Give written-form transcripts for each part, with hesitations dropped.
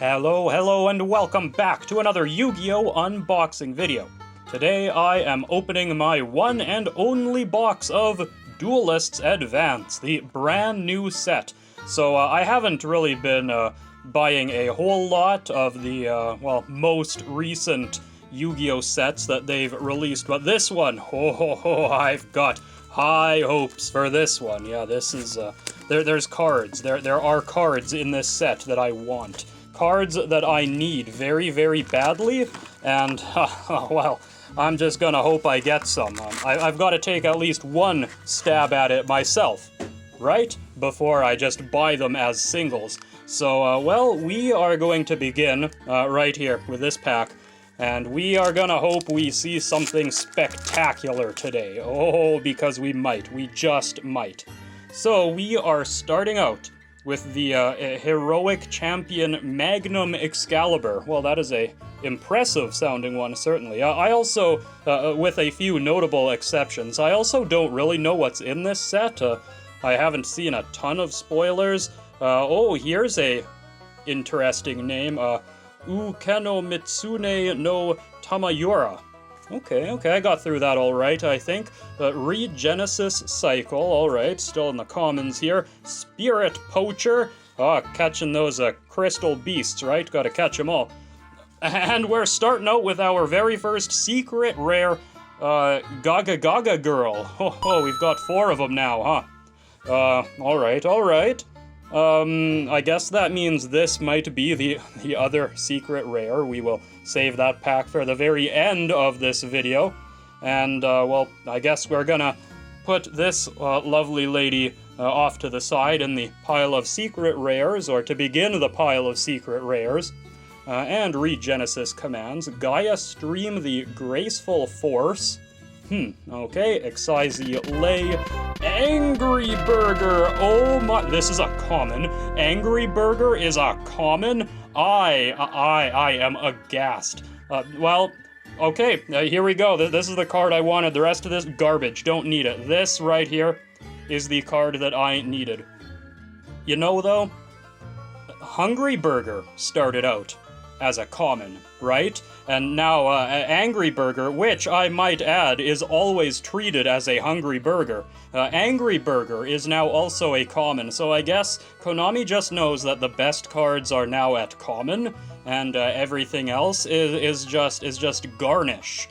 Hello, and welcome back to another Yu-Gi-Oh! Unboxing video. Today I am opening my one and only box of Duelists Advance, the brand new set. So I haven't really been buying a whole lot of the, most recent Yu-Gi-Oh! Sets that they've released, but this one, I've got high hopes for this one. Yeah, this is, there's cards. There are cards in this set that I want. Cards that I need very, very badly, and, well, I'm just gonna hope I get some. I've got to take at least one stab at it myself, right? Before I just buy them as singles. So, well, we are going to begin right here with this pack, and we are gonna hope we see something spectacular today. Oh, because we might. We just might. So, we are starting out with the Heroic Champion Magnum Excalibur. Well, that is a impressive sounding one, certainly. I also, with a few notable exceptions, I also don't really know what's in this set. I haven't seen a ton of spoilers. Oh, here's a interesting name. Ukeno Mitsune no Tamayura. Okay, I got through that all right, I think. Regenesis Cycle, all right, still in the commons here. Spirit Poacher, catching those crystal beasts, right? Gotta catch them all. And we're starting out with our very first secret rare, Gaga Gaga Girl. Oh, we've got 4 of them now, huh? All right. I guess that means this might be the other secret rare. We will save that pack for the very end of this video. And, well, I guess we're gonna put this lovely lady off to the side in the pile of secret rares, or to begin the pile of secret rares. And Regenesis commands. Gaia Stream the Graceful Force. Okay, Excisee Lay. Angry Burger! Oh my, this is a common. Angry Burger is a common? I am aghast. Well, okay, here we go. This is the card I wanted. The rest of this, garbage. Don't need it. This right here is the card that I needed. You know, though, Hungry Burger started out as a common, right? And now, Angry Burger, which I might add is always treated as a Hungry Burger. Angry Burger is now also a common, so I guess Konami just knows that the best cards are now at common, and everything else is just garnish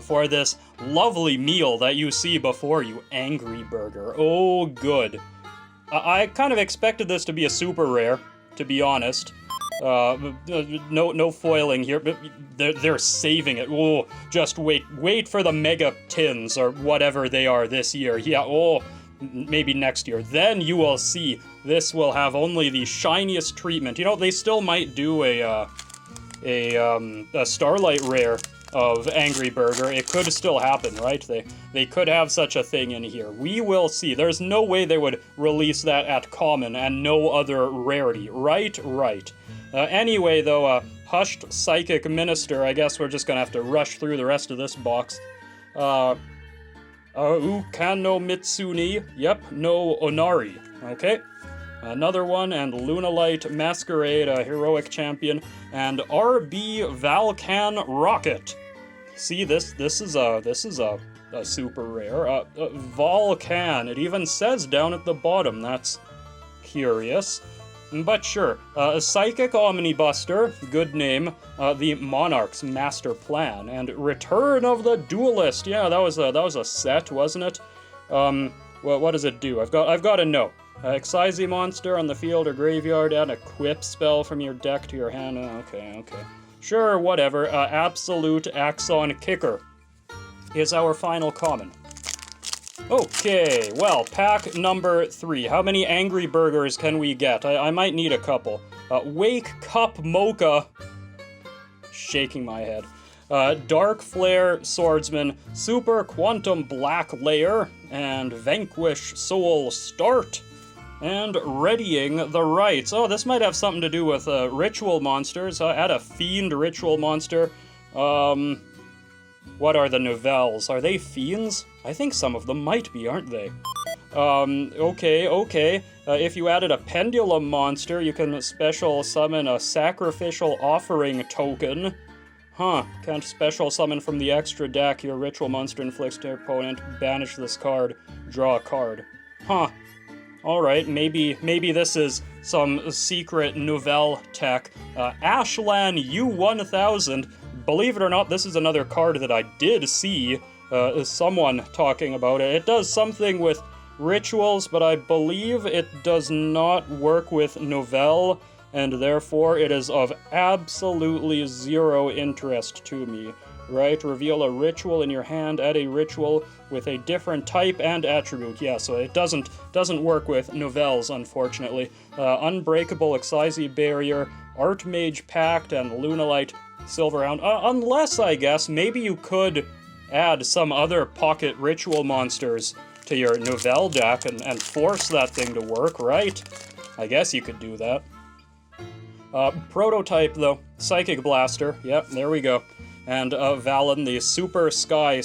for this lovely meal that you see before you, Angry Burger. Oh, good. I kind of expected this to be a super rare, to be honest. No foiling here, but they're saving it. Oh, just wait for the mega tins, or whatever they are this year. Yeah, oh, maybe next year. Then you will see this will have only the shiniest treatment. You know, they still might do a Starlight rare of Angry Burger. It could still happen, right? They could have such a thing in here. We will see. There's no way they would release that at common and no other rarity. Right. Anyway, though, Hushed Psychic Minister, I guess we're just gonna have to rush through the rest of this box. Ukano Mitsune, yep, no Onari, okay. Another one, and Lunalight Masquerade, Heroic Champion, and RB Valkan Rocket. See, this is a super rare. Volcan, it even says down at the bottom, that's curious. But sure, Psychic Omnibuster, good name, the Monarch's Master Plan, and Return of the Duelist. Yeah, that was a set, wasn't it? Well, what does it do? I've got to know. Excisee monster on the field or graveyard, add a Quip spell from your deck to your hand. Okay. Sure, whatever. Absolute Axon Kicker is our final common. Okay, well, pack number 3. How many Angry Burgers can we get? I might need a couple. Wake Cup Mocha. Shaking my head. Dark Flare Swordsman, Super Quantum Black Layer, and Vanquish Soul Start. And Readying the Rites. Oh, this might have something to do with ritual monsters. Add a Fiend ritual monster. What are the novels? Are they fiends? I think some of them might be, aren't they? Okay. If you added a pendulum monster, you can special summon a sacrificial offering token. Huh, can't special summon from the extra deck. Your ritual monster inflicts to your opponent. Banish this card. Draw a card. Huh. Alright, maybe this is some secret nouvelle tech. Ashlan U1000. Believe it or not, this is another card that I did see someone talking about it. It does something with rituals, but I believe it does not work with nouvelle, and therefore it is of absolutely zero interest to me. Right? Reveal a ritual in your hand, add a ritual with a different type and attribute. Yeah, so it doesn't work with novelles, unfortunately. Unbreakable Excise Barrier, Archmage Pact, and Lunalite Silverhound. Unless, I guess, maybe you could add some other pocket ritual monsters to your novelle deck and force that thing to work, right? I guess you could do that. Prototype, though. Psychic Blaster. Yep, there we go. And Valen, the Super Psy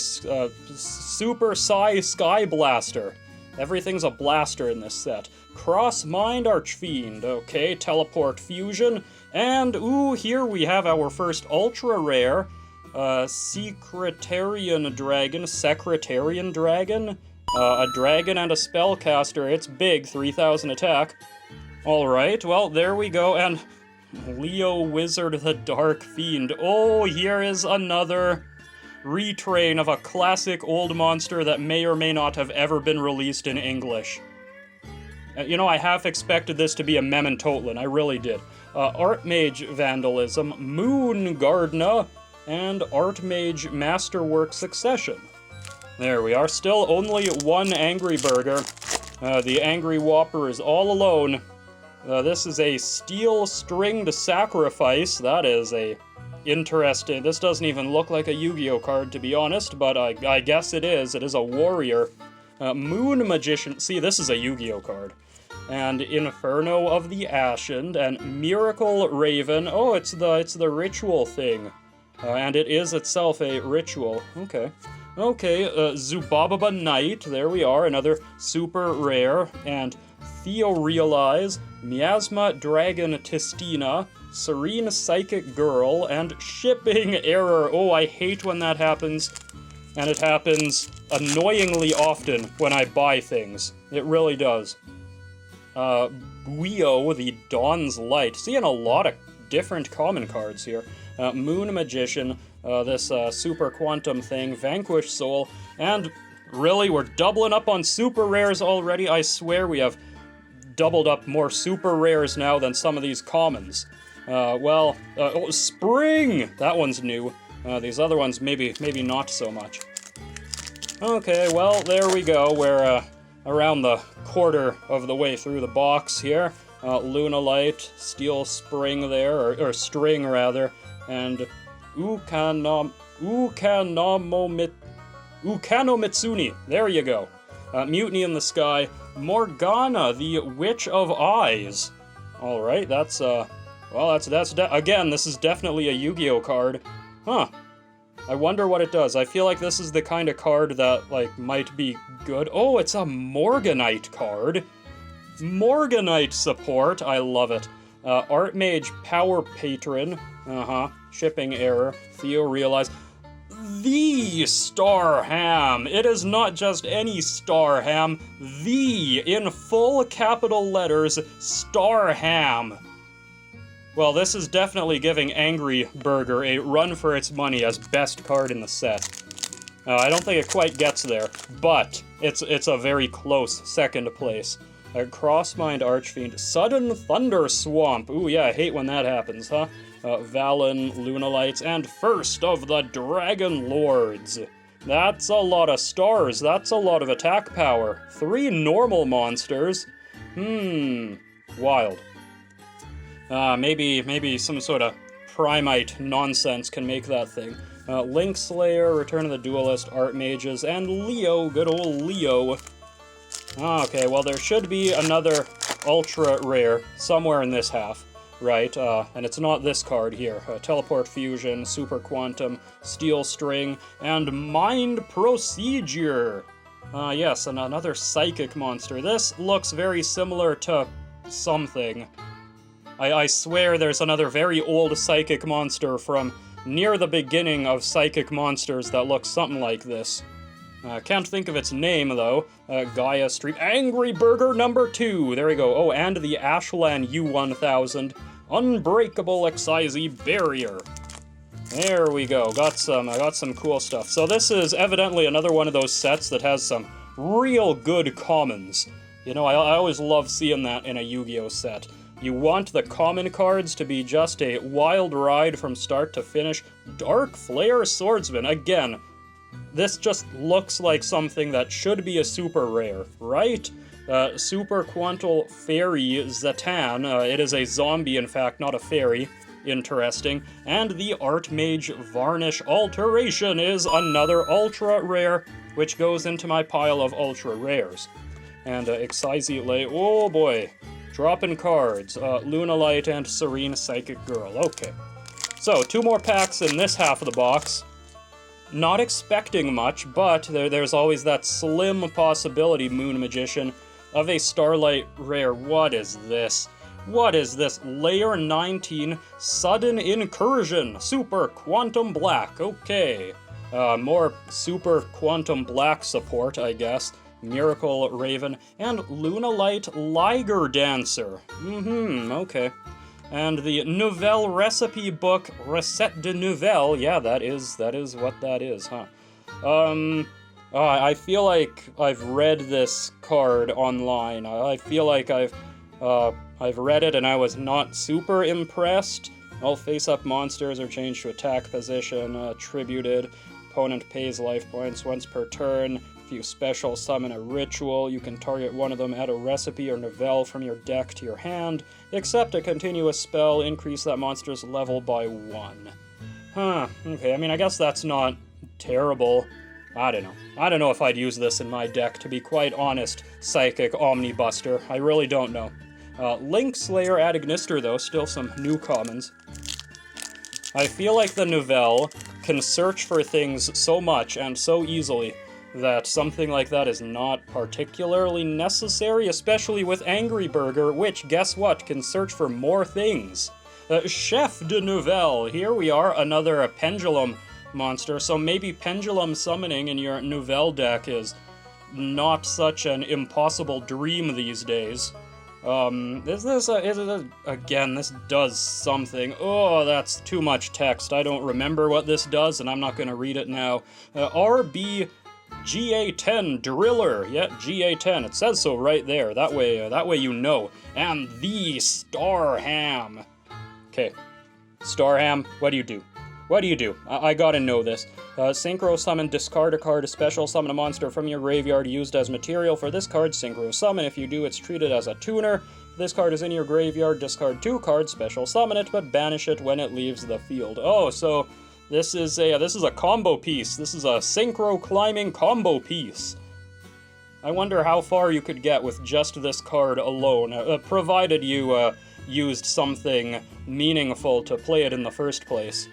Sky Blaster. Everything's a blaster in this set. Cross Mind Archfiend. Okay, Teleport Fusion. And, ooh, here we have our first ultra rare. Secretarian Dragon. A dragon and a spellcaster. It's big, 3,000 attack. Alright, well, there we go, and Leo Wizard the Dark Fiend. Oh, here is another retrain of a classic old monster that may or may not have ever been released in English. You know, I half expected this to be a Mementotlin, I really did. Archmage Vandalism, Moon Gardener, and Archmage Masterwork Succession. There we are, still only one Angry Burger. The Angry Whopper is all alone. This is a Steel Stringed Sacrifice. That is a interesting... This doesn't even look like a Yu-Gi-Oh card, to be honest, but I guess it is. It is a warrior. Moon Magician... See, this is a Yu-Gi-Oh card. And Inferno of the Ashen, and Miracle Raven. Oh, it's the ritual thing. And it is itself a ritual. Okay, Zubababa Knight, there we are, another super rare, and Theorealize, Miasma Dragon Tistina, Serene Psychic Girl, and Shipping Error. Oh, I hate when that happens, and it happens annoyingly often when I buy things. It really does. Yugioh, the Dawn's Light. Seeing a lot of different common cards here. Moon Magician, this Super Quantum thing, Vanquish Soul, and really, we're doubling up on super rares already. I swear we have doubled up more super rares now than some of these commons. Oh, Spring! That one's new. These other ones, maybe not so much. Okay, well, there we go. We're around the quarter of the way through the box here. Lunalite, Steel Spring there, or String rather, and Ukanomitsuni. There you go. Mutiny in the Sky. Morgana, the Witch of Eyes. Alright, that's, again, this is definitely a Yu-Gi-Oh card. Huh. I wonder what it does. I feel like this is the kind of card that, like, might be good. Oh, it's a Morganite card. Morganite support. I love it. Archmage Power Patron. Shipping Error. Theorealize. The Star Ham. It is not just any Star Ham. The, in full capital letters, Star Ham. Well, this is definitely giving Angry Burger a run for its money as best card in the set. I don't think it quite gets there, but it's a very close second place. Crossmind Archfiend, Sudden Thunder Swamp. Ooh, yeah, I hate when that happens, huh? Valen, Lunalites, and First of the Dragon Lords. That's a lot of stars. That's a lot of attack power. 3 normal monsters. Wild. Maybe some sort of Primite nonsense can make that thing. Link Slayer, Return of the Duelist, Archmages, and Leo, good old Leo. Okay, well there should be another ultra rare somewhere in this half, right? And it's not this card here. Teleport Fusion, Super Quantum, Steel String, and Mind Procedure. Yes, and another psychic monster. This looks very similar to something. I swear there's another very old psychic monster from near the beginning of Psychic Monsters that looks something like this. Can't think of its name, though. Gaia Street. Angry Burger number 2! There we go. Oh, and the Ashland U1000. Unbreakable Excise Barrier. There we go. I got some cool stuff. So this is evidently another one of those sets that has some real good commons. You know, I always love seeing that in a Yu-Gi-Oh set. You want the common cards to be just a wild ride from start to finish. Dark Flare Swordsman. Again, this just looks like something that should be a super rare, right? Super Quantal Fairy Zatan. It is a zombie, in fact, not a fairy. Interesting. And the Archmage Varnish Alteration is another ultra rare, which goes into my pile of ultra rares. And Excise Lay. Oh boy. Dropping cards. Lunalight and Serene Psychic Girl. Okay. So, 2 more packs in this half of the box. Not expecting much, but there's always that slim possibility, Moon Magician, of a Starlight Rare. What is this? What is this? Layer 19, Sudden Incursion, Super Quantum Black. Okay. More Super Quantum Black support, I guess. Miracle Raven, and Lunalight Liger Dancer. Okay. And the Nouvelle Recipe Book, Recette de Nouvelle. Yeah, that is what that is, huh? I feel like I've read this card online. I feel like I've read it and I was not super impressed. All face-up monsters are changed to attack position, tributed. Opponent pays life points once per turn. If you special summon a ritual, you can target one of them, add a recipe or novelle from your deck to your hand, except a continuous spell, increase that monster's level by 1. Huh, okay, I mean, I guess that's not terrible. I don't know. I don't know if I'd use this in my deck, to be quite honest, Psychic Omnibuster. I really don't know. Link Slayer Ad Ignister, though, still some new commons. I feel like the novelle can search for things so much and so easily that something like that is not particularly necessary, especially with Angry Burger, which, guess what, can search for more things. Chef de Nouvelle, here we are, another Pendulum monster, so maybe Pendulum summoning in your Nouvelle deck is not such an impossible dream these days. Again, this does something. Oh, that's too much text. I don't remember what this does, and I'm not going to read it now. RB GA10 Driller. Yeah, GA10. It says so right there. That way you know. And the Starham. Okay. Starham, what do you do? What do you do? I gotta know this. Synchro Summon, discard a card, special summon a monster from your graveyard used as material for this card, Synchro Summon. If you do, it's treated as a tuner. If this card is in your graveyard, discard 2 cards, special summon it, but banish it when it leaves the field. Oh, so this is a combo piece. This is a synchro climbing combo piece. I wonder how far you could get with just this card alone, provided you used something meaningful to play it in the first place.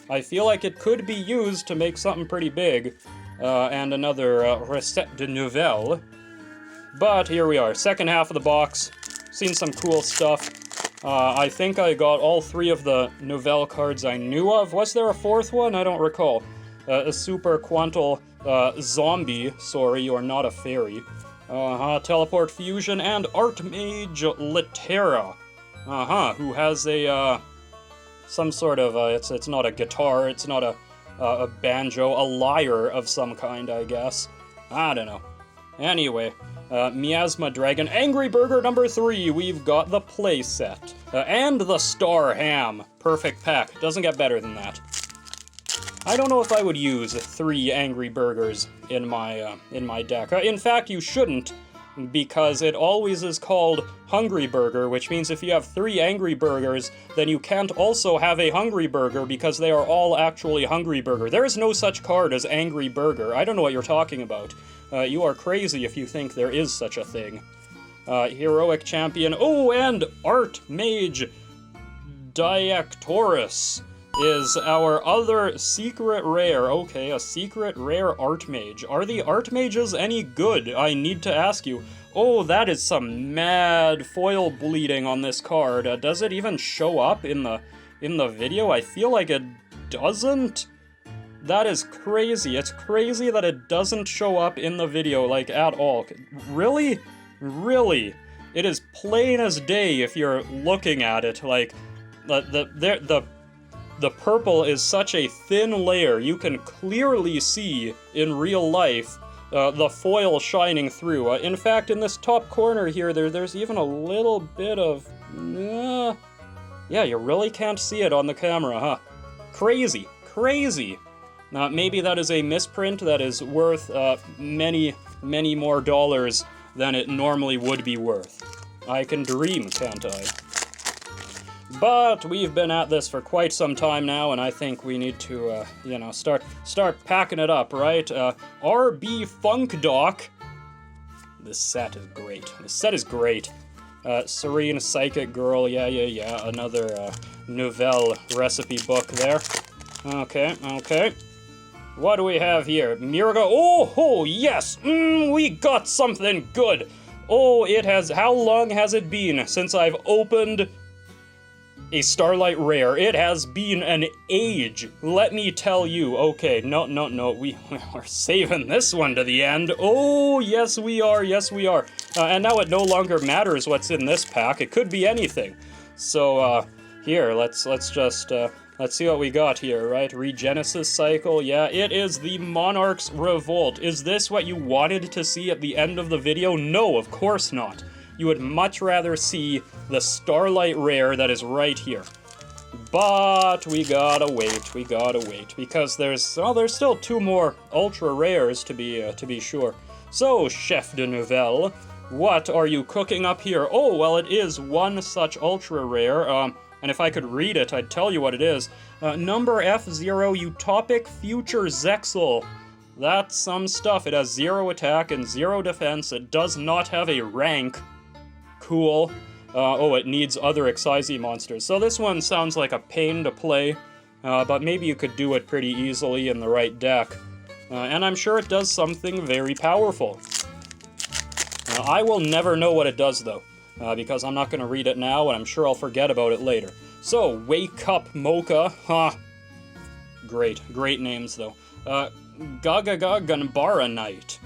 I feel like it could be used to make something pretty big, and another Recette de Nouvelle. But here we are, second half of the box. Seen some cool stuff. I think I got all 3 of the Nouvelle cards I knew of. Was there a 4th one? I don't recall. A Super Quantal Zombie. Sorry, you are not a fairy. Teleport Fusion and Archmage Litera. Who has a, some sort of, it's not a guitar, it's not a banjo, a lyre of some kind, I guess. I don't know. Anyway, Miasma Dragon, Angry Burger number 3, we've got the playset. And the Star Ham. Perfect pack. Doesn't get better than that. I don't know if I would use 3 Angry Burgers in my deck. In fact, you shouldn't, because it always is called Hungry Burger, which means if you have 3 Angry Burgers, then you can't also have a Hungry Burger because they are all actually Hungry Burger. There is no such card as Angry Burger. I don't know what you're talking about. You are crazy if you think there is such a thing. Heroic Champion. Oh, and Archmage Diactorus. is our other secret rare. Okay, a secret rare Archmage. Are the Archmages any good? I need to ask you. Oh, that is some mad foil bleeding on this card. Does it even show up in the video? I feel like it doesn't. That is crazy. It's crazy that it doesn't show up in the video, like, at all. Really? Really? It is plain as day if you're looking at it. Like, the purple is such a thin layer. You can clearly see in real life the foil shining through. In fact, in this top corner here, there's even a little bit of... yeah, you really can't see it on the camera, huh? Crazy. Crazy. Maybe that is a misprint that is worth many, many more dollars than it normally would be worth. I can dream, can't I? But we've been at this for quite some time now, and I think we need to, you know, start packing it up, right? RB Funk Doc. This set is great. This set is great. Serene Psychic Girl, yeah. Another Nouvelle recipe book there. Okay. What do we have here? Miraga. Oh, yes! We got something good! Oh, it has... How long has it been since I've opened a Starlight Rare? It has been an age, let me tell you. Okay, no, we're saving this one to the end. Oh, yes we are. And now it no longer matters what's in this pack. It could be anything. So, here, let's just, let's see what we got here, right? Regenesis Cycle, yeah, it is the Monarch's Revolt. Is this what you wanted to see at the end of the video? No, of course not. You would much rather see the Starlight Rare that is right here. But we gotta wait, because there's still 2 more Ultra Rares to be sure. So, Chef de Nouvelle, what are you cooking up here? Oh, well, it is one such Ultra Rare, and if I could read it, I'd tell you what it is. Number F0 Utopic Future Zexal. That's some stuff. It has 0 attack and 0 defense. It does not have a rank. Cool. Oh, it needs other Excise monsters. So this one sounds like a pain to play, but maybe you could do it pretty easily in the right deck. And I'm sure it does something very powerful. I will never know what it does, though, because I'm not going to read it now, and I'm sure I'll forget about it later. So, Wake Up Mocha. Great names, though. Gagaga Ganbara Knight.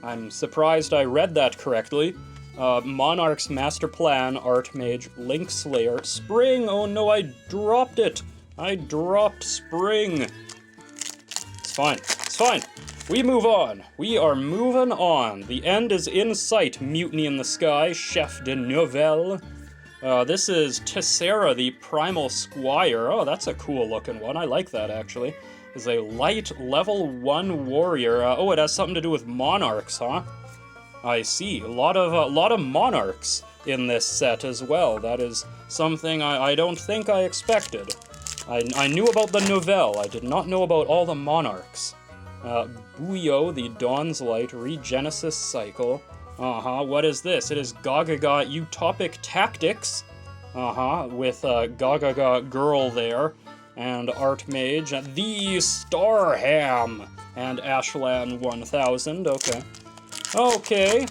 I'm surprised I read that correctly. Monarch's Master Plan, Archmage, Link Slayer, Spring! Oh no, I dropped it! I dropped Spring! It's fine. We move on. We are moving on. The end is in sight. Mutiny in the Sky, Chef de Nouvelle. This is Tessera, the Primal Squire. Oh, that's a cool looking one. I like that, actually. Is a light level 1 warrior. Oh, it has something to do with monarchs, huh? I see. A lot of monarchs in this set as well. That is something I don't think I expected. I knew about the Nouvelle. I did not know about all the monarchs. Yugioh, the Dawn's Light Regenesis Cycle. What is this? It is Gagaga Utopic Tactics. With Gagaga Girl there. And Archmage. The Starham. And Ashlan 1000. Okay.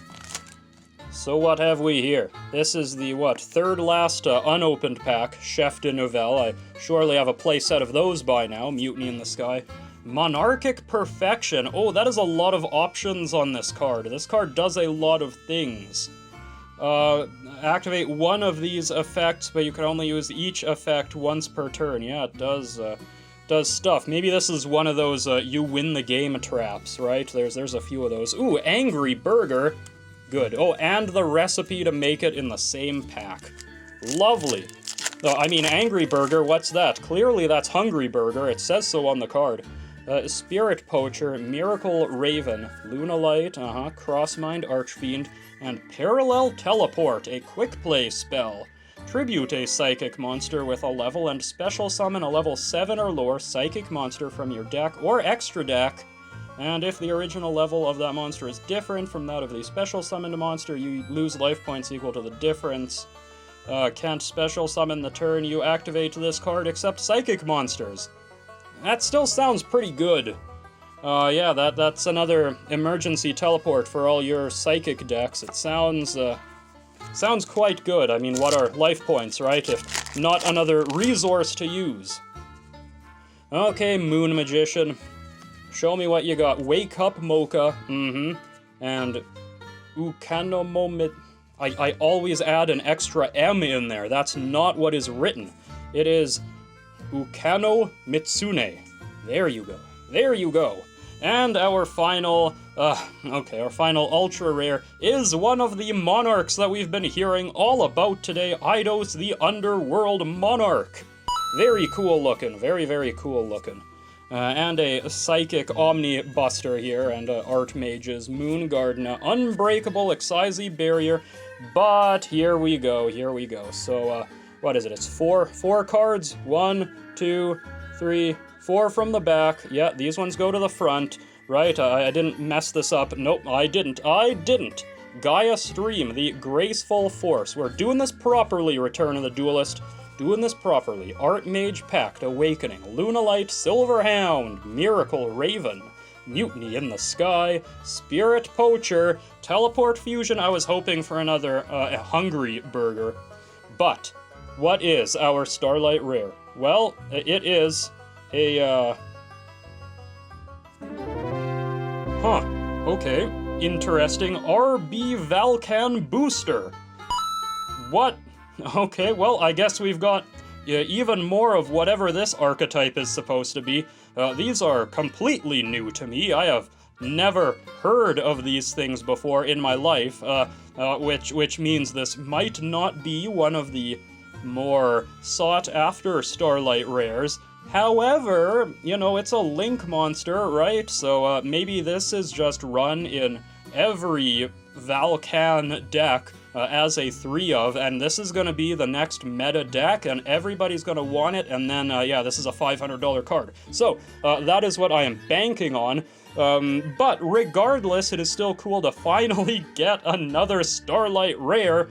So what have we here? This is the, third last unopened pack, Chef de Nouvelle. I surely have a playset of those by now. Mutiny in the Sky. Monarchic Perfection. Oh, that is a lot of options on this card. This card does a lot of things. Activate one of these effects, but you can only use each effect once per turn. Yeah, it does stuff. Maybe this is one of those you win the game traps, right? There's a few of those. Ooh, Angry Burger. Good. Oh, and the recipe to make it in the same pack. Lovely. I mean, Angry Burger, what's that? Clearly that's Hungry Burger. It says so on the card. Spirit Poacher, Miracle Raven, Lunalight, Crossmind Archfiend, and Parallel Teleport, a quick play spell. Tribute a psychic monster with a level and special summon a level 7 or lower psychic monster from your deck or extra deck. And if the original level of that monster is different from that of the special summoned monster, you lose life points equal to the difference. Can't special summon the turn you activate this card except psychic monsters. That still sounds pretty good. Yeah, that's another emergency teleport for all your psychic decks. It sounds quite good. I mean, what are life points, right? If not another resource to use. Okay, Moon Magician. Show me what you got. Wake Up Mocha. And Ukanomomit. I always add an extra M in there. That's not what is written. It is Ukano Mitsune. There you go. There you go. And our final, our final ultra rare is one of the monarchs that we've been hearing all about today, Eidos the Underworld Monarch. Very cool looking, very, very cool looking. And a Psychic Omni Buster here, and Archmage's Moon Garden, Unbreakable Excise Barrier, but here we go, here we go. So, what is it? It's four cards. 1, 2, 3, 4 from the back. Yeah, these ones go to the front. Right, I didn't mess this up. Nope, I didn't. Gaia Stream, the Graceful Force. We're doing this properly, Return of the Duelist. Doing this properly. Archmage Pact, Awakening, Lunalight, Silverhound, Miracle Raven, Mutiny in the Sky, Spirit Poacher, Teleport Fusion. I was hoping for another a Hungry Burger. But what is our Starlight Rare? Well, it is a, okay. Interesting. RB Valkan Booster. What? Okay, well, I guess we've got even more of whatever this archetype is supposed to be. These are completely new to me. I have never heard of these things before in my life, which means this might not be one of the more sought-after Starlight rares. However, you know, it's a Link monster, right? So maybe this is just run in every Valkan deck as a 3-of, and this is going to be the next meta deck, and everybody's going to want it, and then, yeah, this is a $500 card. So, that is what I am banking on, but regardless, it is still cool to finally get another Starlight Rare.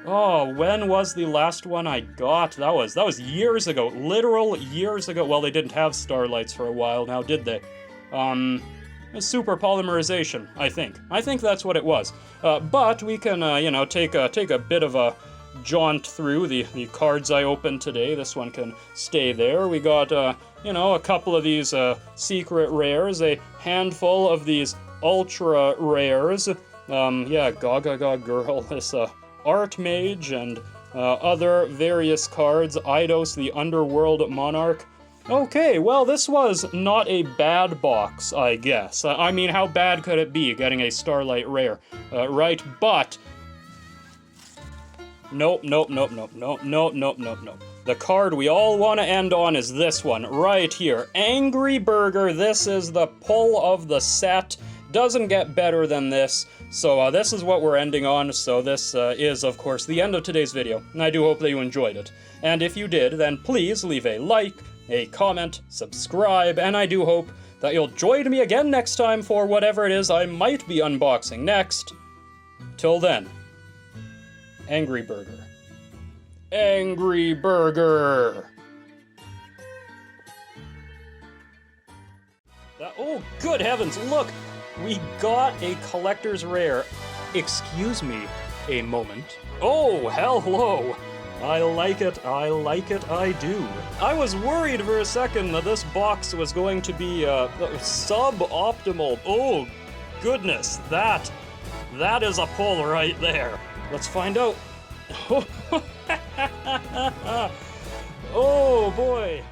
Oh, when was the last one I got? That was years ago, literal years ago. Well, they didn't have Starlights for a while now, did they? Super polymerization, I think. I think that's what it was. But we can, you know, take a bit of a jaunt through the cards I opened today. This one can stay there. We got, you know, a couple of these secret rares, a handful of these ultra rares. Yeah, Gaga Girl, this Archmage, and other various cards. Eidos, the Underworld Monarch. Okay, well, this was not a bad box, I guess. I mean, how bad could it be getting a Starlight Rare, right? But nope. The card we all want to end on is this one, right here. Angry Burger, this is the pull of the set. Doesn't get better than this. So this is what we're ending on, so this is, of course, the end of today's video, and I do hope that you enjoyed it. And if you did, then please leave a like, a comment, subscribe, and I do hope that you'll join me again next time for whatever it is I might be unboxing next. Till then, Angry Burger. Angry Burger! Oh, good heavens, look! We got a collector's rare. Excuse me a moment. Oh, hello! I like it, I do. I was worried for a second that this box was going to be suboptimal. Oh, goodness, that is a pull right there. Let's find out. Oh, boy.